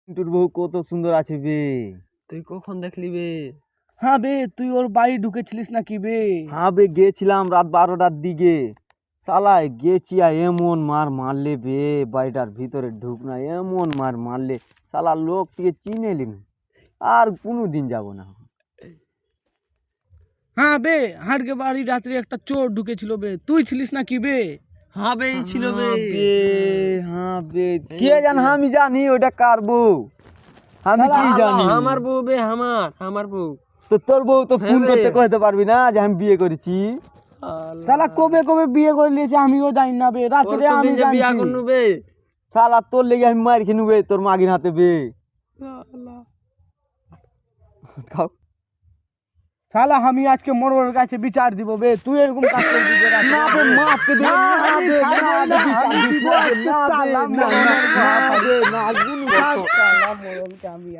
পিন্টুর বউ কত সুন্দর আছে বে। তুই কখন দেখলি বে? হ্যাঁ বে, তুই ওর বাড়ি ঢুকেছিলিস নাকি বে? হ্যাঁ বে, গেছিলাম রাত 12টার দিকে। শালায় গেছি আর এমন মার মারলে বে, বাড়িটার ভিতরে ঢুক না, এমন মার মারলে শালা লোক থেকে চিনে নিন। আর কোনো দিন যাব না। হ্যাঁ বে, হাড়কে বাড়ি রাত্রে একটা চোর ঢুকেছিল বে, তুই ছিলিস নাকি বে? হ্যাঁ বে, এই ছিল বে। হ্যাঁ বে, কে জান, আমি জানি ওটা কার বউ, আমি কি জানি। আমার বউ বে, আমার বউ। তো তোর বউ তো ফোন হ্যাঁ করতে বে। কইতে পারবি না যে আমি বিয়ে করেছি। শালা কবে কবে বিয়ে করে নিয়েছে আমিও জানি না বে, রাত্রে আমি পরশুদিন যে বিয়া জানছি। করনু বে। শালা তোর লেগে আমি মার খেয়ে নেবে তোর মাগির হাতে বে। খাও। শালা আমি আজকে মোড়ের কাছে বিচার দিব বে, তুই এরকম কাজ করবি বে রাত্রে? না বে, মাপকে দে, না, না আমি বে, ছাড়বো না না, বে, বিচার আমি দিস দিব না বে, আজকে না বে, শালা না, না, মোড়ের না বাপ। বে, না, গুনু কত। শালা মোড়লকে আমি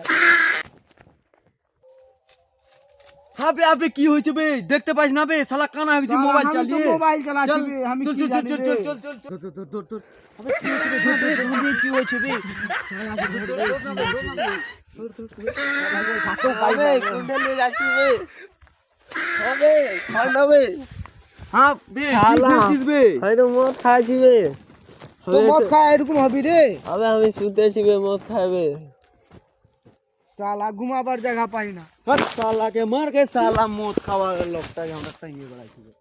হ্যাঁ বে, আবে কি হয়েছে বে, দেখতে পাইস না বে, শালা কানা হয়ে গেছে মোবাইল আমি তো চালিয়ে। মোবাইল চালাচ্ছি চল, বে, আমি চল, কি চল, জানি চল, বে? চল, চল, চল, চল, ধর, ধর, ধর। আবে কি হয়েছে বে, ধর, ধর, ধর, কি হয়েছে বে? হবে কোনটা নিয়ে যাচ্ছিস বে? হবে ঠান্ডা বে। হ্যাঁ বে, কি শালা। করছিস বে? আমি তো মদ খাইছি বে। তো মদ খায় এরকম হবি রে? হবে আমি শুতেছি বে, মদ খাইবে। শালা ঘুমাবার জায়গা পাই না। হাট শালাকে মার কে, শালা মদ খাওয়ার লোকটাকে আমরা টাইয়ে বেড়াইছি বে।